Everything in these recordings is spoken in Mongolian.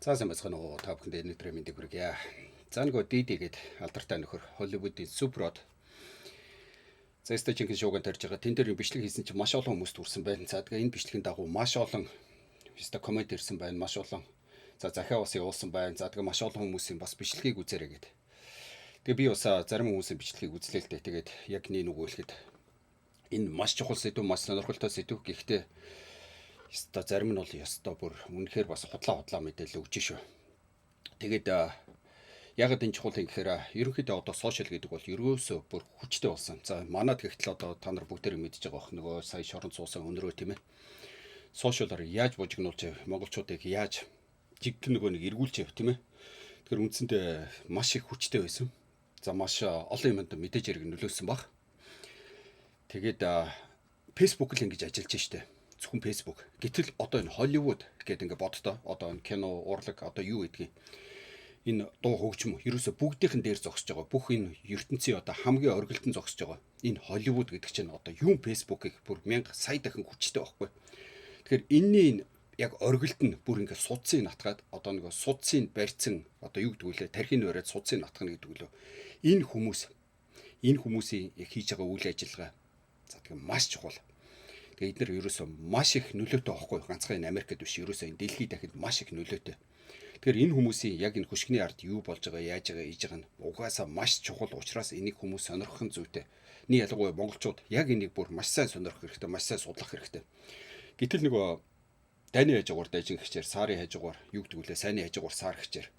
За сайн байцгаана уу та бүхэнд өнөөдрийн мэндийг хүргье. За нөгөө Диди гээд алдартай нөхөр Холливуудын суперод. За стажингийн шоуг тарьж байгаа. Тэн дээр бичлэг хийсэн чинь маш олон хүмүүс төрсэн байна. За тэгээ энэ бичлэгийн дагуу маш олон комент ирсэн байна. Маш олон за захиа бас явуулсан байна. За тэгээ маш олон хүмүүсийн бас бичлэгийг үзээрэй гээд. Тэгээ би бас зарим хүмүүсийн бичлэгийг үзлээ л дээ. Тэгээд яг нэг өгөөлөхөд энэ маш чухал сэдв, маш сонирхолтой сэдв. Гэхдээ ёстой зарим нь бол ёстой бүр үнэхээр бас худлаа мэдээлэл өгч шүү. Тэгээд ягаад энэ чухал юм гэхээр ерөнхийдөө одоо сошиал гэдэг бол ерөөсөө бүр хүчтэй болсон. За манад гэхдээ одоо та нар бүгдээр мэдж байгаа бох нөгөө сая шорон суусан өнрөө тийм ээ. Сошиалаар яаж бужигнуулж монголчуудыг яаж жиггэн нөгөө нэг эргүүлж яв тийм ээ. Тэгэхээр үндсэндээ маш их хүчтэй байсан. За маш олон юмд мэдээж хэрэг нөлөөсөн баг. Тэгээд Facebook л ингэж ажиллаж штэ. Зөвхөн Facebook. Гэтэл одоо энэ Hollywood гэдэг ингээ боддоо одоо энэ кино, урлаг одоо юу гэдгийг энэ дуу хөгжим ерөөсө бүгдийнхэн дээр зогсож байгаа. Бүх энэ ертөнцийн одоо хамгийн оргилтон зогсож байгаа. Энэ Hollywood гэдэг чинь одоо юм Facebook-ийг бүр 1000 сая дахин хүчтэй байхгүй. Тэгэхээр энэний яг оргилт нь бүр ингээ судцыг натгаад одоо нөгөө судцыг барьцсан одоо юу гэдэг вэ? Тархины бариад судцыг натгах гэдэг лөө. Энэ хүмүүсийн хийж байгаа үйл ажиллагаа за тэгээ маш чухал. Тэгээд эдгээр ерөөсөө маш их нөлөөтэй байхгүй ганцхан энэ Америкт биш ерөөсөө энэ дэлхийд дахинд маш их нөлөөтэй. Тэгэхээр энэ хүмүүсийн яг энэ хөшгөний ард юу болж байгаа, яаж байгаа, ийж байгаа нь угаасаа маш чухал учраас энийг хүмүүс сонирхох нь зүйтэй. Нэг ялангуяа монголчууд яг энийг бүр маш сайн сонирхох хэрэгтэй, маш сайн судлах хэрэгтэй. Гэтэл нөгөө дайны хажуугаар дайжин хичээр, сарын хажуугаар юу гэдэг вэ? Сайны хажуугаар сар хичээр.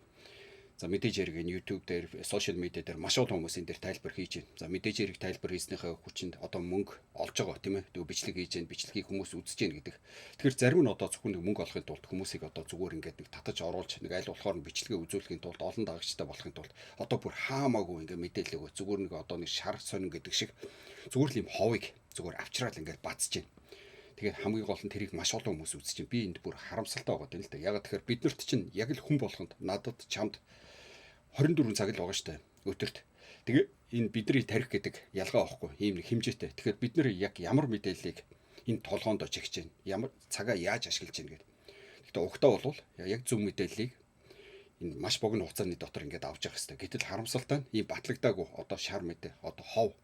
За мэдээж хэрэг энэ YouTube дээр, сошиал медиа дээр маш олон хүмүүс энэ дээр тайлбар хийж байна. За мэдээж хэрэг тайлбар хийснийхээ хүчинд одоо мөнгө олж байгаа тийм ээ. Тэг бичлэг хийж байна, бичлэгийг хүмүүс үзэж байна гэдэг. Тэгэхээр зарим нь одоо зөвхөн нэг мөнгө олохын тулд хүмүүсийг одоо зүгээр ингээд нэг татаж оруулж нэг аль болохоор нь бичлэгээ үзүүлэхийн тулд олон дагагчтай болохын тулд одоо бүр хаамаагүй ингээд мэдээлэл өгөө. Зүгээр нэг одоо нэг шар сонин гэдэг шиг зүгээр л юм ховыг зүгээр авчраад ингээд бацж байна. Тэгээд хамгийн гол нь тэрийг маш олон хүмүүс үзэж байна. Би энд бүр харамсалтай байгаа юм л да. Яг тэгэхээр бид нарт чинь яг л хүн болоход надад чамд 24 цаг л байгаа штэ өдөрт. Тэгээ энэ бидний тарих гэдэг ялгаа واخгүй ийм нэг хэмжээтэй. Тэгэхээр бид нэр яг ямар мэдээллийг энэ толгоонд очигч чинь ямар цагаа яаж ашиглаж чинь гэдэг. Гэхдээ угтаа бол яг зөв мэдээллийг энэ маш богино хугацааны дотор ингээд авч явах хэрэгтэй. Гэтэл харамсалтай нь ийм батлагдаагүй одоо шар мэдээ одоо хов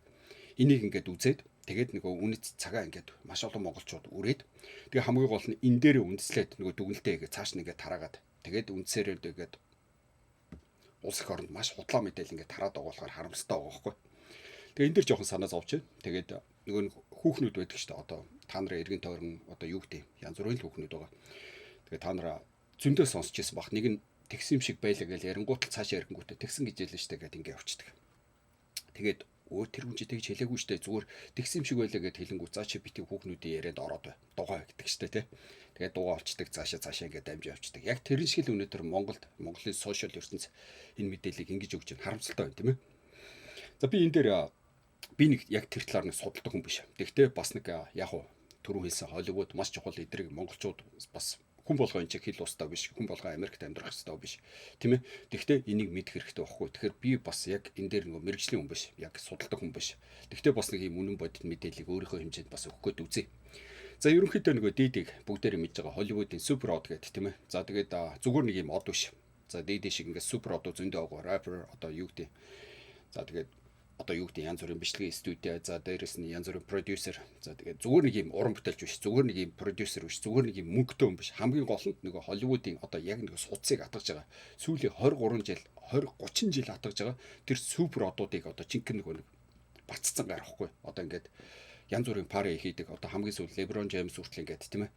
энийг ингээд үзээд тэгээд нөгөө үнэт цагаа ингээд маш олон монголчууд үрээд тэгээ хамгийн гол нь энэ дээрээ үндэслээд нөгөө дүгнэлтээ ингээд цааш нэгээд тараагаад тэгээд үндсээрээ тэгээд улс их оронд маш худлаа мэдээлэл ингээд тараад байгаа болохоор харамсалтай байгаа байхгүй. Тэгээ энэ дэр жоохон санаа зовж байна. Тэгээд нөгөө хүүхнүүд байдаг шүү дээ. Одоо та нарын эргэн тойрон одоо юу гэдэг янз бүрийн хүүхнүүд байгаа. Тэгээд та нараа зөндөө сонсч ирсэн бах. Нэг нь тэгсэн юм шиг байлаа гэж ярингуутал цаашаа ярингуутаа тэгсэн гэж ялэн штэ гэд ингээд явчихдаг. Тэгээд тэр хүн чи тэгж хэлээгүй штэ зүгээр тэгсэн юм шиг байлаа гэд хэлэнгүү цаа чи битгий хүүхнүүдийн ярианд ороод бай. Дугаа гэдэг штэ тий. Тэгээд дугаа олчдаг цаашаа ингээд дамжиж явчихдаг. Яг тэрэн шиг л өнөөдөр Монголын сошиал ертөнц энэ мэдээллийг ингэж өгч байгаа харамсалтай байна тийм ээ. За би энэ дээр би нэг яг тэр талаар нэг судалдаг хүн биш. Тэгвэл бас нэг яг уу түрүү хэлсэн Холливуд маш чухал эдрэг монголчууд бас хүн болгоо энэ чиг хэл устдаа биш. Хүн болгоо Америкт амьдрах хэрэгтэй биш. Тийм ээ. Тэгвэл энийг мэдэх хэрэгтэй байхгүй. Тэгэхээр би бас яг энэ дээр нэг мэрэгжлийн хүн биш. Яг судалдаг хүн биш. Тэгвэл бас нэг юм үнэн бодит мэдээллийг өөрийнхөө хэмжээнд бас өгөх гээд үзье. За ерөнхийдөө нөгөө Дидиг бүгдээрээ мэдж байгаа Холливуудын супер од гэдэг тийм ээ. За тэгээд зүгээр нэг юм од биш. За Диди шиг ингээд супер одоо зөндөө байгаа рэпер одоо юу гэдэг. За тэгээд одоо юу гэдэг янз бүрийн бичлэгийн студио за дээрэс нь янз бүрийн продюсер. За тэгээд зүгээр нэг юм уран бүтээлч биш. Зүгээр нэг юм продюсер биш. Зүгээр нэг юм мөнгөтэй хүн биш. Хамгийн гол нь нөгөө Холливуудын одоо яг нэг судцыг атгаж байгаа. Сүүлийн 23 жил 20 30 жил атгаж байгаа. Тэр супер одуудыг одоо жинхэнэ нэг баццсан гарахгүй. Одоо ингээд янз бүрийн пари хийдэг. Одоо хамгийн сүүл LeBron James хүртэл ингээд тийм ээ.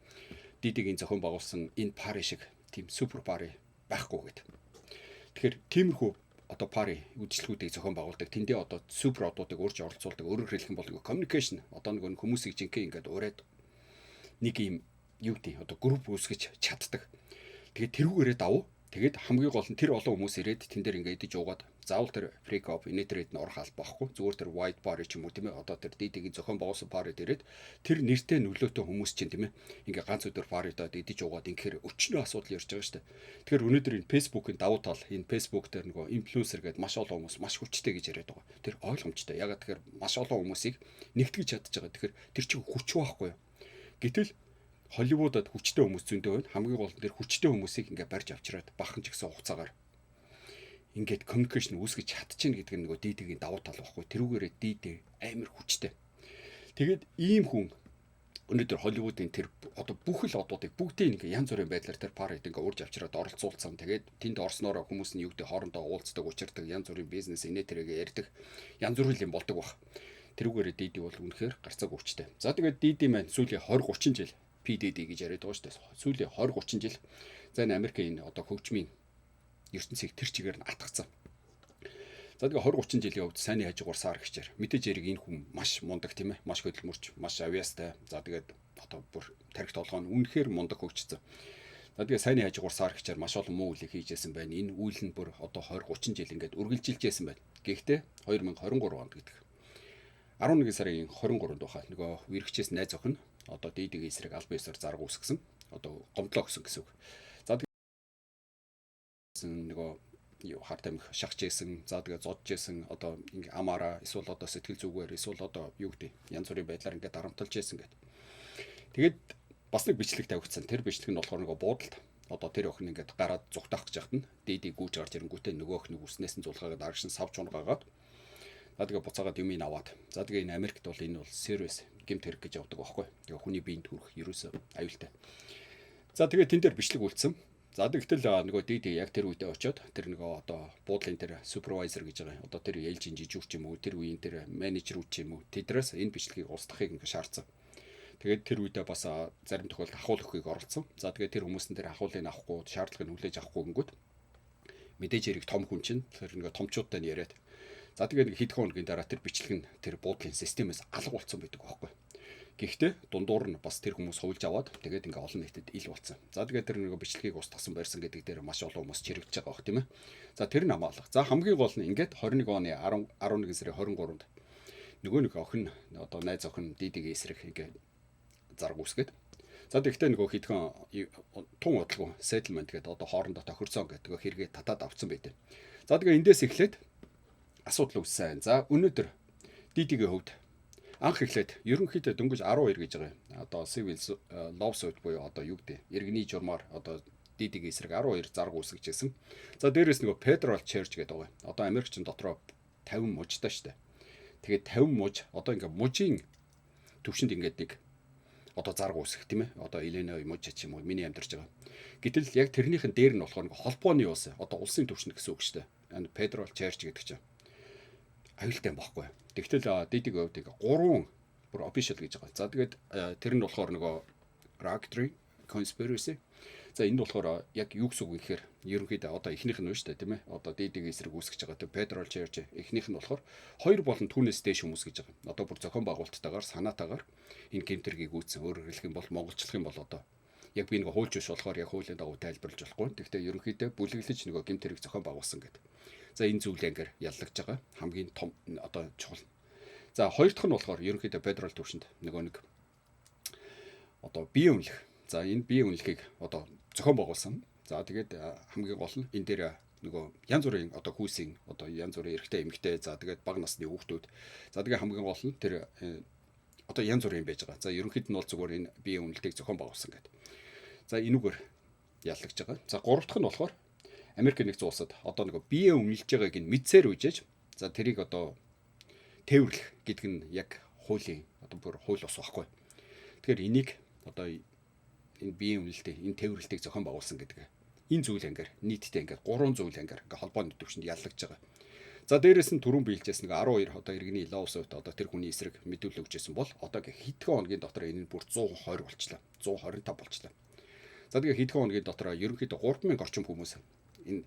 Дидигийн зохион байгуулсан энэ пари шиг тийм супер пари байхгүй гэдэг. Тэгэхээр тиймэрхүү одоо пари үйлчлэгүүдийг зохион байгуулдаг. Тэндээ одоо супер одуудыг урьж оролцуулдаг. Өөрөөр хэлэх юм бол communication одоо нэг хүмүүсийг жинхэнэ ингээд ураад нэг юм юу гэдэг одоо групп үүсгэж чаддаг. Тэгээд тэрүүгээрээ давуу. Тэгээд хамгийн гол нь тэр олон хүмүүс ирээд тэн дээр ингээд идэж уугаад заавал тэр freak up инээдрэд нь орох албаахгүй. Зүгээр тэр white bar ч юм уу тийм ээ. Одоо тэр Дидигийн зохион байгуулсан парид ирээд тэр нэртэй нөлөөтэй хүмүүс чинь тийм ээ. Ингээ ганц өдөр паридад идэж уугаад ингээр өчнөө асуудал ярьж байгаа шүү дээ. Тэгэхээр өнөөдөр энэ Facebook-ын давуу тал энэ Facebook дээр нөгөө инфлюенсер гэдэг маш олон хүмүүс маш хүчтэй гэж яриад байгаа. Тэр ойлгомжтой. Ягаад тэгэхээр маш олон хүмүүсийг нэгтгэж чадчих байгаа. Тэгэхээр тэр чинь хүч байхгүй юу? Гэтэл Холливуудад хүчтэй хүмүүс зөндөө байна. Хамгийн гол нь тэр хүчтэй хүмүүсийг ингээд барьж авчираад бахан ч гэсэн хугацаагаар ингээд communication үүсгэж чадчихна гэдэг нь нөгөө дийдгийн давуу тал байхгүй. Тэрүүгээрээ дийдээ амар хүчтэй. Тэгээд ийм хүн өнөөдөр Холливуудын тэр одоо бүх л одуудыг бүгдийг ингээ янз бүрийн байдлаар тэр парад ингээ урьж авчираад оролцуулсан. Тэгээд тэнд орсноороо хүмүүс нь юу гэдэг хоорондоо уулздаг, учирдаг, янз бүрийн бизнес инээ тэрэгээ ярьдаг. Янз бүрийн юм болдог баг. Тэрүүгээрээ Диди бол үнэхээр гарцааг өвчтэй. За тэгээд Диди маань сүүлийн 20 30 жил PDD гэж яриад байгаа шүү дээ. Сүүлийн 20 30 жил за энэ Америкийн одоо хөгжмийн ертөнцийг тэр чигээр нь атгацсан. За тэгээ 20 30 жилийн хувьд сайнны хажуугаар саар гिचээр мэдээж яриг энэ хүн маш мундаг тийм ээ, маш хөдөлмөрч, маш авьяастай. За тэгээд одоо бүр тархи толгой нь үнэхээр мундаг хөгжсөн. За тэгээ сайнны хажуугаар саар гिचээр маш олон муу үйлийг хийжсэн байна. Энэ үйл нь бүр одоо 20 30 жил ингээд үргэлжилжсэн байна. Гэхдээ 2023 онд гэдэг 11 сарын 23-нд баха нөгөө үргэлжээс найз охин одоо Диdiгийн эсрэг албан ёсоор зарга үүсгэсэн. Одоо гомдлоо гэсэн үг. За тэгээд нөгөө харт амих шахаж ийсэн, за тэгээ зодж ийсэн, одоо ингээ амаараа эсвэл одоо сэтгэл зүгээр эсвэл одоо юу гэдэг янз бүрийн байдлаар ингээ дарамтлж ийсэн гэдэг. Тэгээд бас нэг бичлэг тавигдсан. Тэр бичлэг нь болохоор нөгөө буудалд одоо тэр охин ингээ гараад зүгтаах гэж яхад нь Диди гүйж гарч ирэнгүүтээ нөгөө охиныг үснээс нь зулгаагаад аргашин савч унгагаад за тэгээ буцаагаад юмыг аваад. За тэгээ энэ Америкт бол энэ бол serious гэмт хэрэг гэж явдаг байхгүй. Тэгээ хүний биед төрөх ерөөсөө аюултай. За тэгээ тэн дээр бичлэг үлдсэн. За тэгтэл нөгөө Диди яг тэр үедээ очиод тэр нөгөө одоо буудлын тэр супервайзер гэж байгаа. Одоо тэр ээлжийн жижүүр ч юм уу, тэр үеийн тэр менежерүүд ч юм уу, тэдрээс энэ бичлэгийг устгахыг ингээ шаардсан. Тэгээд тэр үедээ бас зарим тохиолдолд ахуул өгөхийг оролцсон. За тэгээд тэр хүмүүс нь тэр ахуулыг авахгүй, шаардлагыг хүлээж авахгүй гингүүд мэдээж хэрэг том хүн чинь тэр ингээ томчуудтай нь яриад. За тэгээд хэдхэн хоногийн дараа тэр бичлэг нь тэр буудлын системээс алга болсон байдаг байхгүй. Гэхдээ дундуур нь бас тэр хүмүүс хувилж аваад тэгээд ингээ олон нийтэд ил болсон. За тэгээд тэр нэг бичлэгийг устгасан байрсан гэдэг дээр маш олон хүмүүс чирэгдэж байгаа бох тийм ээ. За тэр нь хамаалах. За хамгийн гол нь ингээд 21 оны 11 сарын 23-нд нөгөө нэг охин одоо найз охин Дидигийн эсрэг ингээ зарга үсгээд. За тэгвэл нөгөө хэдхэн тун удалгүй settlement гэдэг одоо хоорондоо тохирсон гэдэг хэрэгээ татаад авцсан байдаг. За тэгээ эндээс эхлээд асуудал үүссэн. За өнөөдөр Дидигийн хувьд анх эхлээд ерөнхийдөө дөнгөж 12 гэж байгаа юм. Одоо civil lawsuit буюу одоо юу гэдэг иргэний журмаар одоо Дидигийн эсрэг 12 зарга үүсгэжсэн. За дээрээс нөгөө Federal Church гэдэг байгаа. Одоо Америкчин дотроо 50 мужтай штэ. Тэгээд 50 муж одоо ингээ мужийн төвшөнд ингээд нэг одоо зарга үүсгэх тийм ээ. Одоо Illinois муж ч юм уу миний амьдарч байгаа. Гэтэл яг тэрнийхэн дээр нь болохоор холбооны улс одоо улсын төвшөнд гэсэн үг штэ. Federal Church гэдэг чинь аюултай байхгүй. Тэгтэл Дидигийн хувьд 3 бүр official гэж байгаа. За тэгээд тэр нь болохоор нөгөө Racketeering Conspiracy. За энэ нь болохоор яг юу гэсэн үг вэ гэхээр ерөнхийдөө одоо эхнийх нь байна шүү дээ тийм ээ. Одоо Дидигийн эсрэг үүсгэж байгаа тэр Federal Church эхнийх нь болохоор 2 болон түүнээс дээш хүмүүс гэж байгаа. Одоо бүр зохион байгуулалттайгаар санаатаагаар энэ гэмтэргийг үүсгэн өөрөөр хэлэх юм бол монголчлох юм бол одоо яг би нэг хуульч биш болохоор яг хуулийн дагуу тайлбарлаж болохгүй. Тэгвэл ерөнхийдөө бүлэглэж нөгөө гэмтэрийг зохион байгуулсан гэдэг. За энэ зүйл ангиар яллагж байгаа хамгийн том одоо чухал. За хоёр дахь нь болохоор ерөнхийдөө федерал төвшөнд нөгөө нэг одоо бие үнэлэх. За энэ бие үнэлэхийг одоо зохион байгуулсан. За тэгээд хамгийн гол нь энэ дээр нөгөө янз бүрийн одоо хүүсийн одоо янз бүрийн эрэгтэй эмэгтэй за тэгээд бага насны хүүхдүүд. За тэгээд хамгийн гол нь тэр одоо янз бүрийн байж байгаа. За ерөнхийд нь бол зүгээр энэ бие үнэлтийг зохион байгуулсан гэдэг. За энүүгээр яллагж байгаа. За гурав дахь нь болохоор Америк нэгдсэн улсад одоо нэг бие үнэлж байгааг нь мэдсээр үжиж за тэрийг одоо тээвэрлэх гэдэг нь яг хуулийн одоо бүр хууль ус байхгүй. Тэгэхээр энийг одоо энэ бие үнэлтийг энэ тээвэрлэлтийг зохион байгуулсан гэдэг. Энэ зүйл ангиар нийтдээ ингээд 3 зүйл ангиар ингээд холбооны төвшөнд яллагж байгаа. За дээрэс нь түрүүн биелжсэн нэг 12 одоо иргэний лоусуут одоо тэр хүний эсрэг мэдүүлэл өгчээсэн бол одоо хэдхэн хоногийн дотор энэ нь бүр 120 болчлаа. 125 болчлаа. За тэгээ хэдхэн хоногийн дотор ерөнхийдөө 3000 орчим хүмүүс энэ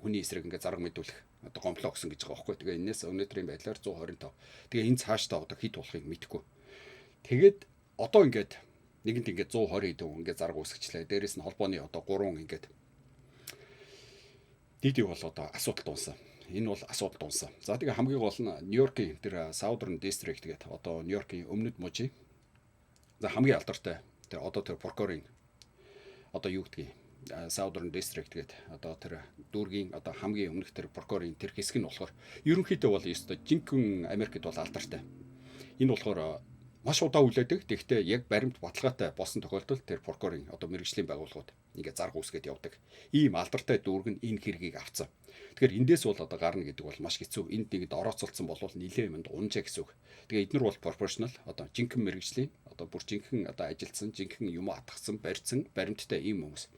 хүний эсрэг ингээд зарга мэдүүлэх одоо гомдлоо өгсөн гэж байгаа байхгүй. Тэгээ энэс өнөөдрийн байдлаар 125. Тэгээ энэ цаашдаа одоо хит болохыг мэдэхгүй. Тэгээд одоо ингээд нэгэнд ингээд 120 хэдэн ингээд зарга үүсгэжлээ. Дээрээс нь холбооны одоо 3 ингээд Диди бол одоо асуудал дууссан. Энэ бол асуудал дууссан. За тэгээ хамгийн гол нь Нью-Йоркийн тэр Southern District гэдэг одоо Нью-Йоркийн өмнөд мужийн за хамгийн алдартай тэр одоо тэр прокурорын одоо юу гэдгийг Southern District гэдэг одоо тэр дүүргийн одоо хамгийн өмнөх тэр прокурорын тэр хэсэг нь болохоор ерөнхийдөө бол ёстой жинхэнэ Америкт бол алдартай. Энэ болохоор маш удаа хүлээдэг. Тэгвэл яг баримт баталгаатай болсон тохиолдолд тэр прокурорын одоо мэргэжлийн байгууллагууд ингээ зарга үүсгээд явдаг. Ийм алдартай дүүрэг нь энэ хэргийг авцсан. Тэгэхээр эндээс бол одоо гарна гэдэг бол маш хэцүү. Энд нэгэд орооцолцсон бол нилээ юмд унжаа гэсэн үг. Тэгээ эднэр бол профешнл одоо жинхэнэ мэргэжлийн одоо бүр жинхэнэ одоо ажилтсан, жинхэнэ юм атгсан, барьсан, баримттай ийм хүмүүс.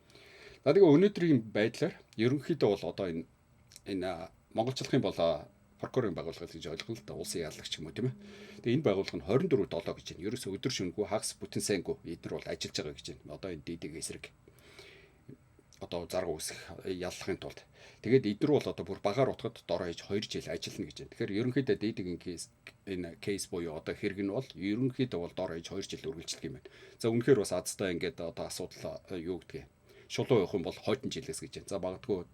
За тэгээ өнөөдрийн байдлаар ерөнхийдөө бол одоо энэ монголчлохын болоо прокурорын байгууллага гэж ойлгох л да, улсын яаллагч юм уу тийм ээ. Тэгээ энэ байгууллага нь 24/7 гэж байна. Ерөөсө өдөр шөнөгүй хагас бүтэн сайнгүй эднэр бол ажиллаж байгаа гэж байна. Одоо энэ ДД эсрэг одоо зарга үүсэх яллахын тулд. Тэгээд эднэр бол одоо бүр багаар утгад дороо хийж 2 жил ажиллана гэж байна. Тэгэхээр ерөнхийдөө ДД-ийн энэ кейс буюу одоо хэрэг нь бол ерөнхийдөө бол дороо хийж 2 жил үргэлжлэх юм байна. За үнэхээр бас азтай ингээд одоо асуудал юу гэдгийг шулуу явах юм бол хойдон жилээс гэж байна. За магадгүй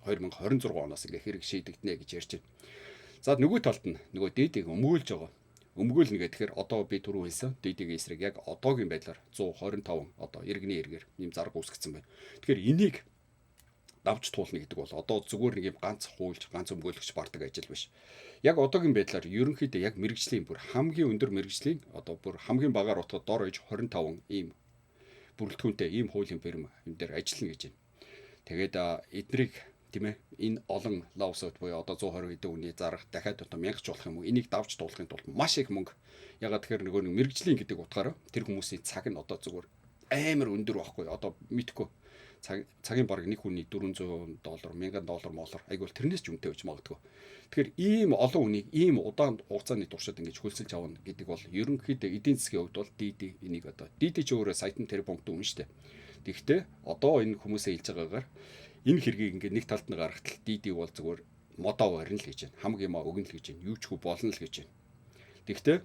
2026 оноос ингээ хэрэг шийдэгдэнэ гэж ярьж байна. За нөгөө талд нь нөгөө ДД-г өмгөөлж байгаа. Өмгөөлнө гэхээр одоо би түрүү хэлсэн ДД-гийн эсрэг яг одоогийн байдлаар 125 одоо иргэний эргээр ийм зарга үүсгэсэн байна. Тэгэхээр энийг давж туулна гэдэг бол одоо зүгээр нэг юм ганц хуульч, ганц өмгөөлөгч бардаг ажил биш. Яг одоогийн байдлаар ерөнхийдөө яг мэрэгжлийн бүр хамгийн өндөр мэрэгжлийн одоо бүр хамгийн багаар утгад дор иж 25 ийм бүрэлдэхүүнтэй ийм хуулийн фирм энэ дээр ажиллана гэж байна. Тэгээд эднийг тийм ээ энэ олон лавсууд буюу одоо 120 хэдэн хүний зарга дахиад одоо 1000 ч болох юм уу энийг давж туулахын тулд маш их мөнгө ягаад тэгэхээр нөгөө мэрэгжлийн гэдэг утгаараа тэр хүмүүсийн цаг нь одоо зүгээр амар өндөр байхгүй одоо мэдхгүй цагийн бараг нэг хүний $400, $1000 айгуул тэрнээс ч үнэтэй байж магадгүй. Тэгэхээр ийм олон хүнийг ийм удаан хугацааны туршид ингэж хөлсөлж авна гэдэг бол ерөнхийдөө эдийн засгийн хувьд бол ДД энийг одоо ДД ч өөрөө сайтн тэр пункт өгнө шүү дээ. Тэгэхдээ одоо энэ хүмүүсээ хэлж байгаагаар энэ хэргийг ингээд нэг талд нь гаргахтал ДД бол зүгээр модоо барина л гэж байна. Хамгийн маа өгнө л гэж байна. Юу ч хүү болно л гэж байна. Тэгэхдээ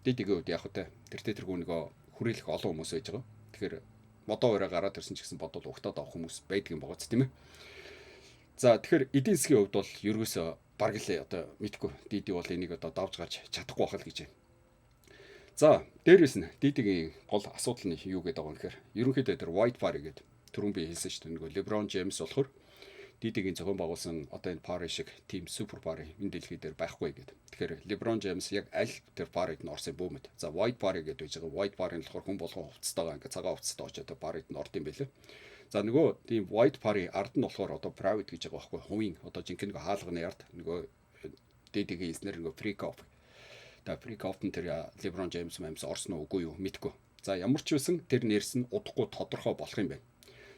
ДД-гийн хувьд яг хөтэй тэрхүү нөгөө хүрээлэх олон хүмүүс байж байгаа. Тэгэхээр модоо бараа гараад ирсэн ч гэсэн бодвол угтаад авах хүмүүс байдгийн богоц тийм ээ. За тэгэхээр эдийн засгийн хувьд бол ерөөсөө бараг л одоо мэдгүй ДД бол энийг одоо давж гарч чадахгүй байх л гэж байна. За дээрээс нь ДД-гийн гол асуудал нь юу гэдэг байгаа юм гэхээр ерөнхийдөө тэр white party гэдэг түрүүн би хэлсэн шүү дээ. Нөгөө LeBron James болохоор ДД-гийн зохион байгуулсан одоо энэ пари шиг team super пари энэ дэлхий дээр байхгүй гэдэг. Тэгэхээр LeBron James яг аль тэр парид нь орсон бөөмөд. За white party гэдэг үж байгаа. White party нь болохоор хүн болгон хувцастайгаа ингээ цагаан хувцастай очоод парид нь орд юм байлээ. За нөгөө тийм white party ард нь болохоор одоо private гэж байгаа байхгүй. Хувийн одоо жинхэнэ хаалганы ард нөгөө ДД-гийн хэлснээр нөгөө freak off. Та freak off нь тэр LeBron James мэмс орсон уу үгүй юу мэдгүй. За ямар ч үсэн тэр нэрс нь удахгүй тодорхой болох юм байна.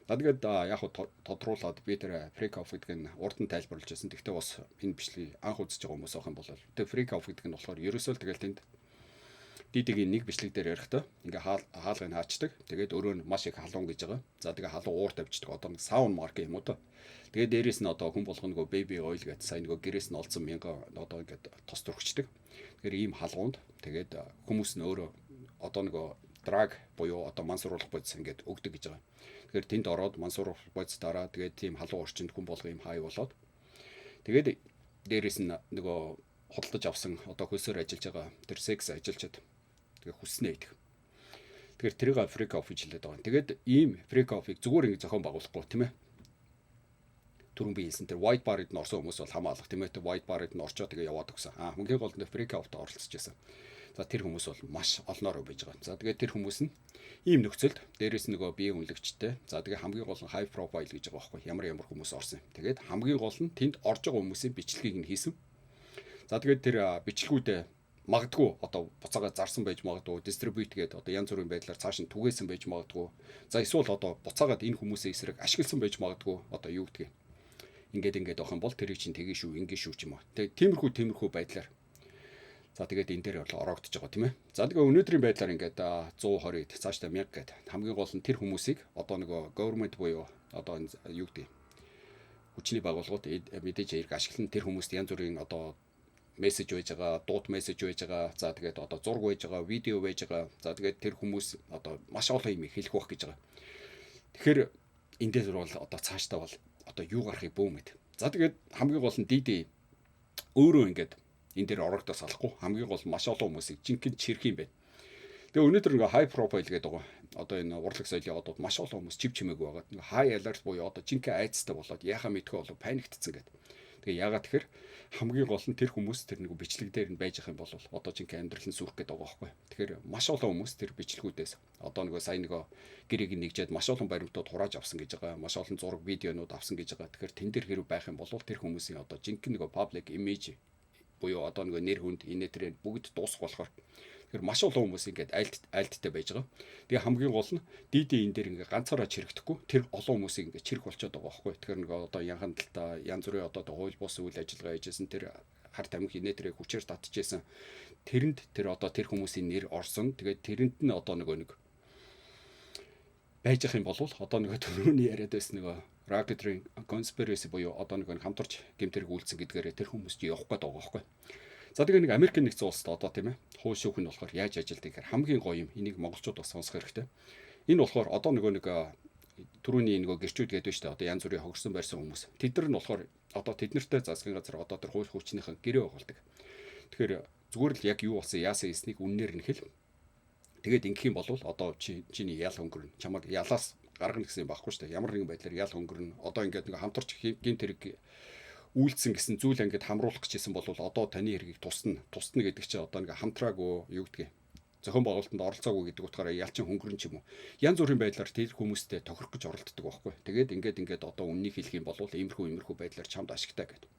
Тэгээд яг тодруулаад би тэр freak off гэдэг нь урд нь тайлбарлаж байсан. Тэгвэл бас энэ бичлэгийг анх үзэж байгаа хүмүүс авах юм бол тэр freak off гэдэг нь болохоор ерөөсөө л тэгэл тэнд ДД-гийн нэг бичлэг дээр ярихдаа ингээ хаалгыг хаачдаг. Тэгээд өөрөө нь маш их халуун гэж байгаа. За тэгээ халуун уур тавьчихдаг. Одоо нэг саун марк юм уу та. Тэгээд дээрээс нь одоо хүн болгоно нөгөө baby oil гэдэг сайн нөгөө гэрээс нь олцсон 1000 одоо ингээд тос төрөгчдөг. Тэгэхээр ийм халуунд тэгээд хүмүүс нь өөрөө одоо нөгөө драг буюу одоо мансууруулах бодис ингээд өгдөг гэж байгаа. Тэгэхээр тэнд ороод мансууруулах бодис дараа тэгээд тийм халуун орчинд хүн болго юм хай болоод тэгээд дээрээс нь нөгөө худалдаж авсан одоо хөлсөөр ажиллаж байгаа тэр секс ажилчид тэгээ хүснээ идэх. Тэгэхээр тэрийг freak off гэж хэлээд байгаа. Тэгээд ийм freak off-ыг зүгээр ингэ зохион байгуулахгүй тийм ээ. Түрүүн би хэлсэн тэр white bar-д нь орсон хүмүүс бол хамаалах тийм ээ. White bar-д нь орчоо тэгээ яваад өгсөн. Хамгийн гол нь freak off-д оролцож байсан. За тэр хүмүүс бол маш олноор байж байгаа. За тэгээд тэр хүмүүс нь ийм нөхцөлд дээрээс нөгөө биеийн үнэлэгчтэй. За тэгээд хамгийн гол нь high profile гэж байгаа байхгүй. Ямар хүмүүс орсон. Тэгээд хамгийн гол нь тэнд орж байгаа хүмүүсийн бичлэгийг нь хийсэн. За тэгээд тэр бичлэгүүдээ магадгүй одоо буцаага зарсан байж магадгүй дистрибьют гэдэг одоо янз бүрийн байдлаар цааш нь түгээсэн байж магадгүй. За эсвэл одоо буцаагаад энэ хүмүүсийн эсрэг ашигласан байж магадгүй. Одоо юу гэдгийг ингээд авах юм бол тэрийг чинь тгий шүү, ингэ шүү ч юм уу. Тэгээд тиймэрхүү байдлаар. За тэгээд энэ дээр бол ороогдож байгаа тийм ээ. За тэгээд өнөөдрийн байдлаар ингээд 120-д цаашдаа 1000 гэдэг хамгийн гол нь тэр хүмүүсийг одоо нөгөө government буюу одоо юу гэдэг хүчний байгууллагууд мэдээж хэрэг ашиглан тэр хүмүүст янз бүрийн одоо мессеж байж байгаа, дууд мессеж байж байгаа. За тэгээд одоо зураг байж байгаа, видео байж байгаа. За тэгээд тэр хүмүүс одоо маш олон юм хэлэх байх гэж байгаа. Тэгэхээр энэ дээр бол одоо цаашдаа бол одоо юу гарахыг бөөмэд. За тэгээд хамгийн гол нь DD өөрөө ингээд энэ дээр ороогдож салахгүй хамгийн гол маш олон хүмүүсийг жинхэнэ чирх юм байна. Тэгээ өнөөдөр ингээ high profile гэдэг байгаа. Одоо энэ урлаг соёлын одод маш олон хүмүүс чив чимээгүй байгаа. High alert буюу одоо жинхэнэ айцтай болоод яхаа мэдхэ болов паниктцсан гэдэг. Тэгээ яагаад тэгэхээр хамгийн гол нь тэр хүмүүс тэр нэг бичлэг дээр нь байж байгаа юм бол одоо жинхэнэ амьдрал нь сүрэх гэдэг байгаа байхгүй. Тэгэхээр маш олон хүмүүс тэр бичлэгүүдээс одоо нөгөө сайн нөгөө гэрээг нэгжээд маш олон баримтууд хурааж авсан гэж байгаа. Маш олон зураг видеонууд авсан гэж байгаа. Тэгэхээр тэн дээр хэрэг байх юм бол тэр хүмүүсийн одоо жинхэнэ нөгөө public image буюу одоо нөгөө нэр хүнд инээтрээ бүгд дуусах болохоор тэгэхээр маш олон хүмүүс ингээд айлттай байж байгаа. Тэгээ хамгийн гол нь дийдээ энэ дээр ингээд ганцаараа чирэгдэхгүй тэр олон хүмүүсийг ингээд чирэг болчиход байгаа байхгүй. Тэгэхээр нөгөө одоо янхан талтаа янз бүрийн одоо хууль бус үйл ажиллагаа хийжсэн тэр хар тамхи инээтрээ хүчээр татчихсан тэрэнд тэр одоо тэр хүмүүсийн нэр орсон. Тэгээд тэрэнд нь одоо нэг байж ах юм бол одоо нөгөө түрүүний яриад байсан нөгөө racketeering conspiracy буюу одоо нэг хамтарч гэмтэрэг үйлцэн гэдгээрээ тэр хүмүүст явах гээд байгаа байхгүй. За тэгээ нэг Америк нэгдсэн улсад одоо тийм ээ хуу шүүх нь болохоор яаж ажилтдаг гэхээр хамгийн гоё юм энийг монголчууд бас сонсох хэрэгтэй. Энэ болохоор одоо нэг түрүүний нөгөө гэрчүүд гэдэг нь шүү дээ. Одоо янз бүрийн хогорсон байрсан хүмүүс. Тэд нар нь болохоор одоо тэднэртэй засгийн газар одоо тэр хууль хүчнийхэн гэрээ байгуулдаг. Тэгэхээр зүгээр л яг юу болсон яасан эснийг үннээр нь хэл. Тэгээд ингэх юм бол одоо чиний ял хөнгөрнө. Чамайг ялаас гаргана гэсэн юм байхгүй шүү дээ. Ямар нэгэн байдлаар ял хөнгөрнө. Одоо ингээд нэг хамтарч гэмт хэрэг үйлцэн гэсэн зүйл ингээд хамруулах гэжсэн бол одоо таны хэргийг тусна гэдэг чинь одоо ингээд хамтраагүй юу гэдгийг зохион байгуулалтанд оролцоогүй гэдэг утгаараа ялчин хөнгөрөн ч юм уу. Янз бүрийн байдлаар тэр хүмүүстэй тохирох гэж оролддог байхгүй. Тэгээд ингээд одоо үннийг хэлэх юм бол иймэрхүү байдлаар чамд ашигтай гэдэг.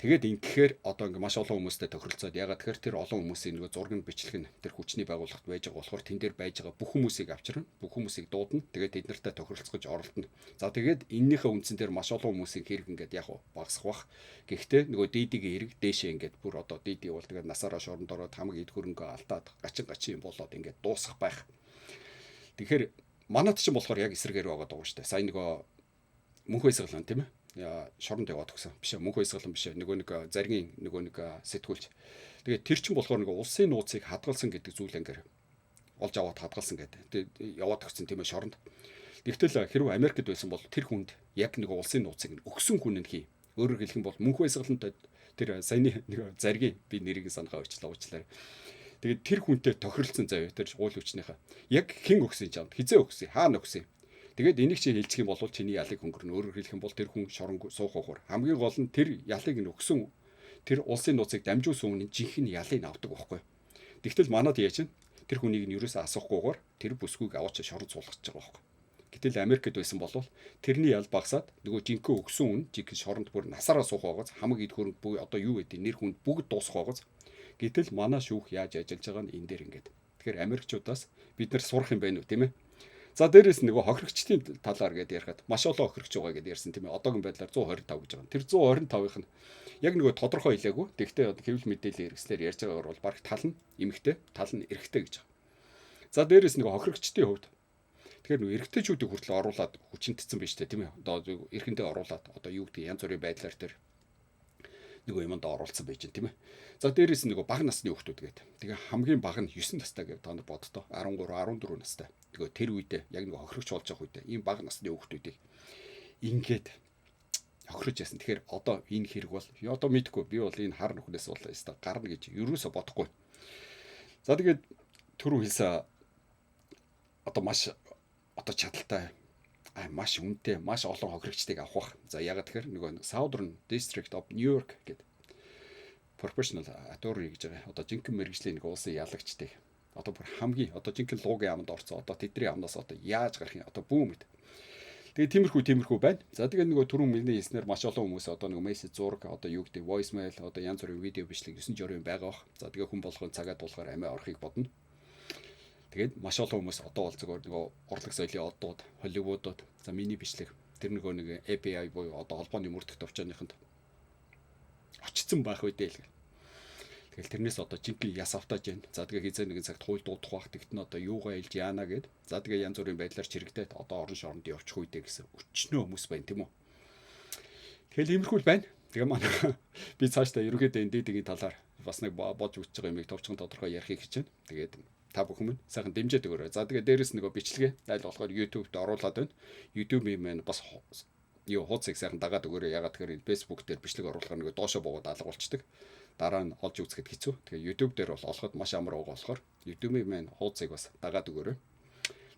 Тэгээд ингэхээр одоо ингээ маш олон хүмүүстэй тохиролцоод ягаад тэгэхээр тэр олон хүмүүсийн нөгөө зураг нь бичлэг нь тэр хүчний байгууллагт байж байгаа болохоор тэн дээр байж байгаа бүх хүмүүсийг авчирна, бүх хүмүүсийг дуудана. Тэгээд тэд нартай тохиролцож оролдоно. За тэгээд эннийхээ үндсэн дээр маш олон хүмүүсийн хэрэг ингээд яг багасах бах. Гэхдээ нөгөө дийдигийн хэрэг дээшээ ингээд бүр одоо дийди бол тэгээд насаараа шоронд ороод хамаг эд хөрөнгө алдаад гачин юм болоод ингээд дуусах байх. Тэгэхээр манайд ч юм болохоор яг эсрэгээр байгаа даа шүү дээ. Сайн нөгөө мөнх байсгалан тийм ээ. Шоронд яваад өгсөн. Биш мөнх байсгалан биш. Нэг заргийн нэг сэтгүүлч. Тэгээд тэр чинь болохоор нэг улсын нууцыг хадгалсан гэдэг зүйл ангир олж аваад хадгалсан гэдэг. Тэгээд яваад өгсөн тийм ээ шоронд. Тэгтэл хэрвээ Америкт байсан бол тэр хүнд яг нэг улсын нууцыг өгсөн хүн нь хий. Өөрөөр хэлэх юм бол мөнх байсгалантай тэр саяны нэг заргийн би нэрийг санахаа уучлаарай. Тэгээд тэр хүнтэй тохиролцсон заяа тэр уул хүчнийхээ. Яг хэн өгсөн ч амт хизээ өгсөн, хаана өгсөн. Тэгээд энийг чи хэлчих юм бол чиний ялыг хөнгөрнө. Өөрөөр хэлэх юм бол тэр хүн шорон суух ухаар. Хамгийн гол нь тэр ялыг нь өгсөн тэр улсын нууцыг дамжуулсан хүн жинхэнэ ялыг авдаг байхгүй. Тэгтэл манад яаж чинь тэр хүнийг нь юусаа асуухгүйгээр тэр бүсгүйг аваач шорон суулгаж байгаа байхгүй. Гэтэл Америкт байсан бол тэрний ял багасаад нөгөө жинхэнэ өгсөн хүн жинхэнэ шоронд бүр насаараа суух байгааз хамаг ид хөрөнгө буюу одоо юу гэдэг нэр хүнд бүгд дуусах байгааз. Гэтэл манай шүүх яаж ажиллаж байгаа нь энэ дээр ингээд. Тэгэхээр Америкчуудаас бид нар сурах юм байна уу тийм ээ? За дээрээс нөгөө хохирогчдын талаар гээд ярихад маш олон хохирогч байгаа гэдээ ярьсан тийм ээ. Одоогийн байдлаар 125 гэж байгаа. Тэр 125-ын нь яг нөгөө тодорхой хэлээгүй. Тэгвэл хэвлэл мэдээллийн хэрэгслээр ярьж байгаагаар бол баг тал нь эмэгтэй, тал нь эрэгтэй гэж байгаа. За дээрээс нөгөө хохирогчдын хувьд тэгэхээр нөгөө эрэгтэйчүүдийг хүртэл оруулаад хүчинтсэн байж тээ тийм ээ. Одоо эрхэндээ оруулаад одоо юу гэдэг янз бүрийн байдлаар тэр нөгөө юмд оруулсан байж тийм ээ. За дээрээс нөгөө бага насны хүүхдүүд гэдэг. Тэгээ хамгийн бага нь 9 настай гэж та нар боддоо. 13, 14 настай. Тэгээ тэр үедээ яг нөгөө хохирогч болж байгаа үедээ ийм бага насны хүүхдүүдийг ингээд хохирож яасан. Тэгэхээр одоо энэ хэрэг бол одоо мэдгүй би бол энэ хар нүхнээс бол өстой гарна гэж юусоо бодохгүй. За тэгээд түрүү хэлсэн одоо маш одоо чадaltaй маш үнэтэй маш олон хохирогчдыг авах. За ягаад тэгэхээр нөгөө Southern District of New York гэдэг professional attorney гэж байгаа. Одоо жинхэнэ мэргэжлийн нэг улсын ялагчдыг одоо бүр хамгийн одоо жинхэнэ луугийн аманд орцсон. Одоо тэдний амнаас одоо яаж гарах юм одоо бүүм мэд. Тэгээ тиймэрхүү байна. За тэгээ нөгөө түрүүн миний хэлснээр маш олон хүмүүс одоо нөгөө мессеж зураг одоо юу гэдэг voicemail одоо янз бүрийн видео бичлэг 9 жорын байгаа бах. За тэгээ хүн болгон цагаад дуулахаар амиа орохыг бодно. Тэгээд маш олон хүмүүс одоо бол зөвхөн нөгөө урлаг соёлын одууд, Холливуудууд, за миний бичлэг тэр нөгөө нэг API буюу одоо холбооны мөрдөх төвчөөныхөнд очсон байх үедээ л. Тэгэл тэрнээс одоо жинхэнэ яс автаж байна. За тэгээ хизээ нэгэн цагт хууль дуудах бах тэгтэн одоо юугаа илж яана гэд. За тэгээ янз бүрийн байдлаар чирэгдээд одоо орон шоронд явчих үедээ гэсэн өчнөө хүмүүс байна тийм үү. Тэгэл иймэрхүү байна. Тэгээ манай би цаашдаа ерөнхийдөө энэ дэдгийн талаар бас нэг бодж үзэж байгаа юмыг товчхон тодорхой ярихыг хичээнэ. Тэгээд та бүхэн минь сайхан дэмжиж өгөөрэй. За тэгээ дээрэс нөгөө бичлэгээ айл болохоор YouTube-д оруулаад байна. YouTube-ийн маань бас юу хуудсыг сайхан дагаад өгөөрэй. Ягаад тэгэхээр Facebook дээр бичлэг оруулахаар нөгөө доошо буугаад алга болчдөг. Дараа нь олж үзэхэд хэцүү. Тэгээ YouTube дээр бол олоход маш амар байгаа болохоор YouTube-ийн маань хуудсыг бас дагаад өгөөрэй.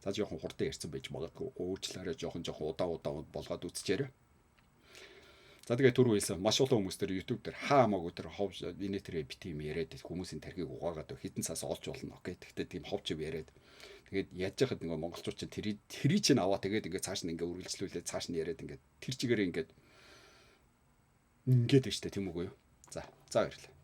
За жоохон хурдан ярьсан байж магадгүй. Уучлаарай жоохон удаан болгоод үзчихээрэй. За тэгээ түрүү хэлсэн маш олон хүмүүс тэр YouTube дээр хаамаагүй тэр хов винетрээ бит юм яриад хүмүүсийн тархийг угаагаад хитэн цаас олж болно. Окей. Тэгтээ тийм ховч яриад тэгээд яаж яхад нэг монголчууд чинь тэрий чинь аваа тэгээд ингээд цааш нь ингээд үргэлжлүүлээд цааш нь яриад ингээд тэр чигээр ингээд байна штэ тийм үгүй юу. За баярлалаа.